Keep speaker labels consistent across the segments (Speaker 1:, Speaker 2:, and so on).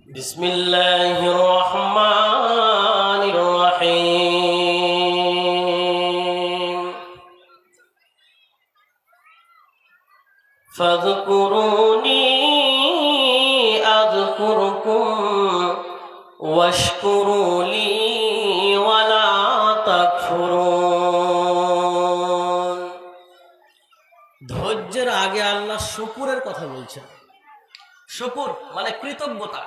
Speaker 1: বিসমিল্লাহির রহমানির রহিম। ফাযকুরুনি আযকুরকুম ওয়াশকুরু লি ওয়ালা তাকফুরুন। ধৈর্যের আগে আল্লাহ শুকরের কথা বলছেন। শুকর মানে কৃতজ্ঞতা।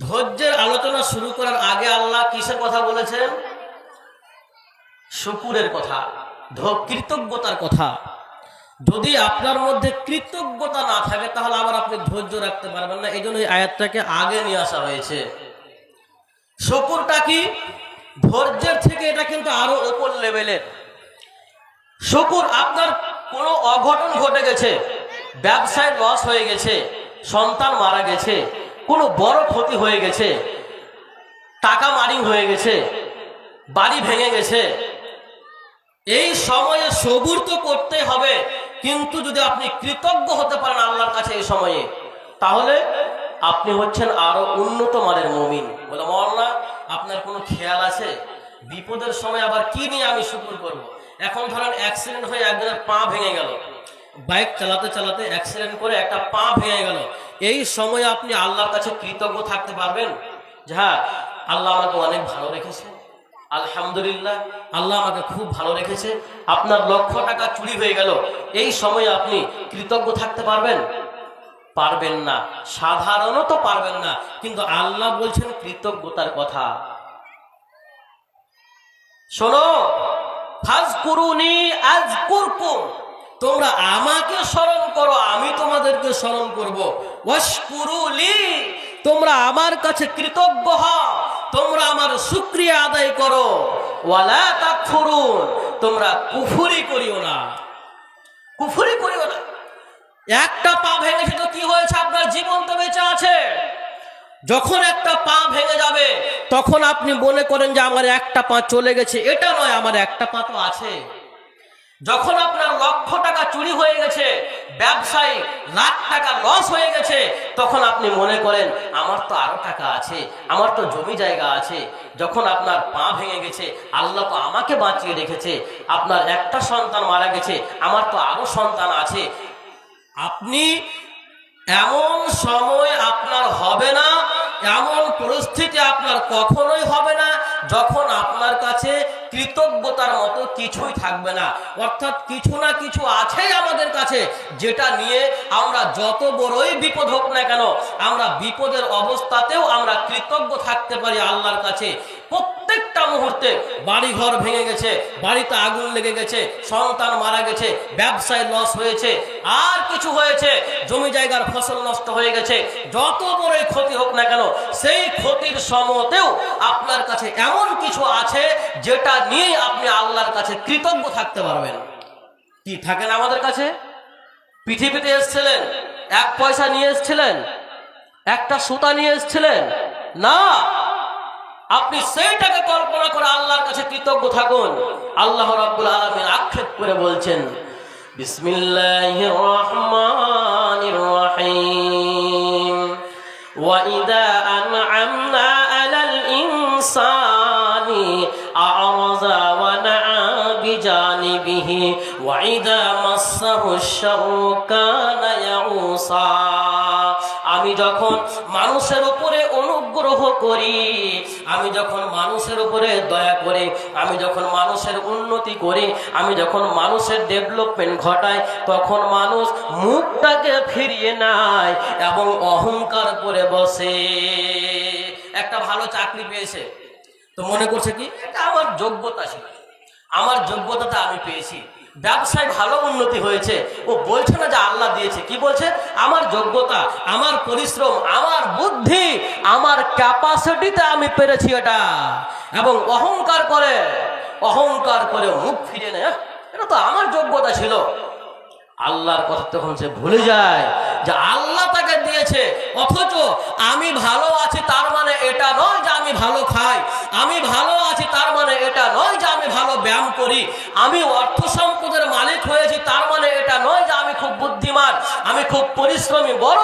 Speaker 1: ধৈর্যের আলোচনা শুরু করার আগে আল্লাহ কিসের কথা বলেছেন? শুকরের কথা, কৃতজ্ঞতার কথা। যদি আপনার মধ্যে কৃতজ্ঞতা না থাকে তাহলে আবার আপনি ধৈর্য রাখতে পারবেন না। এই জন্য এই আয়াতটাকে আগে নিয়ে আসা হয়েছে। শুকরটা কি? ধৈর্যের থেকে এটা কিন্তু আরো উপর লেভেলের। শুকর আপনার কোনো অঘটন ঘটে গেছে, ব্যবসায় লস হয়ে গেছে, সন্তান মারা গেছে, কোনো বড় ক্ষতি হয়ে গেছে, টাকা মারিং হয়ে গেছে, বাড়ি ভেঙে গেছে, এই সময়ে সবুর তো করতে হবে। কিন্তু যদি আপনি কৃতজ্ঞ হতে পারেন আল্লাহর কাছে এই সময়ে, তাহলে আপনি হচ্ছেন আরো উন্নত মানের মুমিন। বলে মওলানা আপনার কোনো খেয়াল আছে বিপদের সময় আবার কি নিয়ে আমি শুকর করব? এখন ধরেন অ্যাক্সিডেন্ট হয়ে একজনের পা ভেঙে গেল, বাইক চালাতে চালাতে অ্যাক্সিডেন্ট করে একটা পা ভেঙে গেল, এই সময় আপনি আল্লাহর কাছে কৃতজ্ঞ থাকতে পারবেন যে হ্যাঁ আল্লাহ আমাকে অনেক ভালো রেখেছে, আলহামদুলিল্লাহ আল্লাহ আমাকে খুব ভালো রেখেছে। আপনার লক্ষ টাকা চুরি হয়ে গেল, এই সময় আপনি কৃতজ্ঞ থাকতে পারবেন? পারবেন না, সাধারণত পারবেন না। কিন্তু আল্লাহ বলছেন কৃতজ্ঞতার কথা। শোনো, ফাযকুরুনি আযকুরকুম, তোমরা আমাকে স্মরণ করো, আমি তোমাদেরকে স্মরণ করব। ওয়াশকুরু লি, তোমরা আমার কাছে কৃতজ্ঞ হও, তোমরা আমার শুকরিয়া আদায় করো। ওয়ালা তাকফুরুন, তোমরা কুফরি করিও না, কুফরি করিও না। একটা পা ভেঙেছে তো কি হয়েছে? আপনার জীবন তো বেঁচে আছে। যখন একটা পা ভেঙে যাবে তখন আপনি মনে করেন যে আমার একটা পা চলে গেছে, এটা নয়, আমার একটা পা তো আছে। যখন আপনার লক্ষ টাকা চুরি হয়ে গেছে, ব্যবসায়ী লাখ টাকা লস হয়ে গেছে, তখন আপনি মনে করেন আমার তো আরো টাকা আছে, আমার তো জমি জায়গা আছে। যখন আপনার পা ভেঙে গেছে, আল্লাহ তো আমাকে বাঁচিয়ে রেখেছে। আপনার একটা সন্তান মারা গেছে, আমার তো আরো সন্তান আছে। আপনি এমন সময় আপনার হবে না, এমন পরিস্থিতি আপনার কখনোই হবে না যখন আপনার কাছে কৃতজ্ঞতার মতো কিছুই থাকবে না। অর্থাৎ কিছু না কিছু আছেই আমাদের কাছে, যেটা নিয়ে আমরা যত বড়ই বিপদ হোক না কেন, আমরা বিপদের অবস্থাতেও আমরা কৃতজ্ঞ থাকতে পারি আল্লাহর কাছে। প্রত্যেকটা মুহূর্তে বাড়ি ঘর ভেঙে গেছে, বাড়িতে আগুন লেগে গেছে, সন্তান মারা গেছে, ব্যবসায় লস হয়েছে, আর কিছু হয়েছে, জমি জায়গার ফসল নষ্ট হয়ে গেছে, যত বড়ই ক্ষতি হোক না কেন, সেই ক্ষতির সময়তেও আপনার কাছে এমন কিছু আছে যেটা নিয়ে আপনি আল্লাহর কাছে কৃতজ্ঞ থাকতে পারবেন। কি থাকেন আমাদের কাছে? পৃথিবীতে এসেছিলেন, এক পয়সা নিয়ে এসেছিলেন, একটা সুতা নিয়ে এসেছিলেন না, আপনি সেইটাকে কল্পনা করে আল্লাহর কাছে কৃতজ্ঞ থাকুন। আল্লাহ রাব্বুল আলামিন আক্ষেপ করে বলছেন, বিসমিল্লাহির রহমানির রহিম, ওয়া ইযা আন'আমনা আলাল ইনসানি আ'রাযা ওয়া না'a বিজানিবিহি ওয়া ইযা মাসসাহুশ শাররু কানা ইয়াউসা। আমি যখন মানুষের উপরে অনুগ্রহ করি, আমি যখন মানুষের উপরে দয়া করি, আমি যখন মানুষের উন্নতি করি, আমি যখন মানুষের ডেভেলপমেন্ট ঘটাই, তখন মানুষ মুখটাকে ফিরিয়ে নেয় এবং অহংকার করে বসে। একটা ভালো চাকরি পেয়েছে তো মনে করছে কি এটা আমার যোগ্যতা ছিল, আমার যোগ্যতাটা আমি পেয়েছি। ব্যবসায় ভালো উন্নতি হয়েছে, ও বলছে না যে আল্লাহ দিয়েছে, কি বলছে? আমার যোগ্যতা, আমার পরিশ্রম, আমার বুদ্ধি, আমার ক্যাপাসিটিতে আমি পেরেছি এটা। এবং অহংকার করে মুখ ফিরে নেয়, এটা তো আমার যোগ্যতা ছিল। আল্লাহর কথা তখন সে ভুলে যায় যে আল্লাহ তাকে দিয়েছে। অথচ আমি ভালো আছি তার মানে এটা নয় যে আমি ভালো খাই, আমি ভালো আছি তার মানে এটা নয় যে আমি ভালো ব্যায়াম করি, আমি অর্থ সম্পদের মালিক হয়েছি তার মানে এটা নয় যে আমি খুব বুদ্ধিমান, আমি খুব পরিশ্রমী, বড়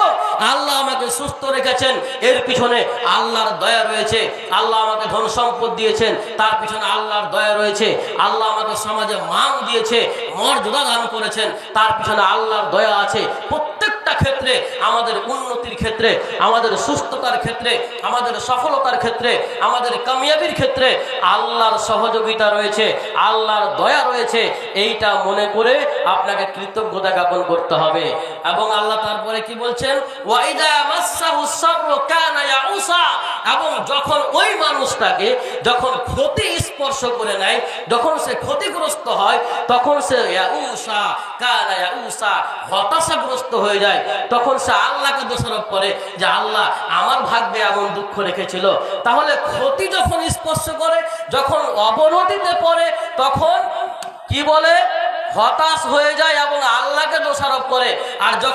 Speaker 1: আল্লাহ আমাকে সুস্থ রেখেছেন, এর পিছনে আল্লাহর দয়া রয়েছে। আল্লাহ আমাকে ধন সম্পদ দিয়েছেন, তার পিছনে আল্লাহর দয়া রয়েছে। আল্লাহ আমাকে সমাজে মান দিয়েছে, মর্যাদা দান করেছেন, তার পিছনে আল্লাহর দয়া আছে। প্রত্যেকটা ক্ষেত্রে, আমাদের উন্নতির ক্ষেত্রে, আমাদের সুস্থতার ক্ষেত্রে, আমাদের সফলতার ক্ষেত্রে, আমাদের কামিয়াবির ক্ষেত্রে আল্লাহর সহযোগিতা রয়েছে, আল্লাহর দয়া রয়েছে। এইটা মনে করে আপনাকে কৃতজ্ঞতা জ্ঞাপন করতে হবে। এবং আল্লাহ তারপরে কি বলছেন, ওয়াইদা মাসসাহুস শাররু কানা ইয়াউসা, এবং যখন ওই মানুষটাকে যখন ক্ষতি স্পর্শ করে নেয়, যখন সে ক্ষতিগ্রস্ত হয়, তখন সে ইয়াউসা কানা ইয়াউসা, হতাশাগ্রস্ত হয়ে যায়। তখন সে আল্লাহকে দোষারোপ করে যে আল্লাহ আমার ভাগ্যে এমন দুঃখ রেখেছিল। তাহলে ক্ষতি যখন স্পর্শ করে, যখন অবনতিতে পড়ে, তখন কি বলে, হতাশ হয়ে যায় এবং আল্লাহকে দোষারোপ করে। আর যখন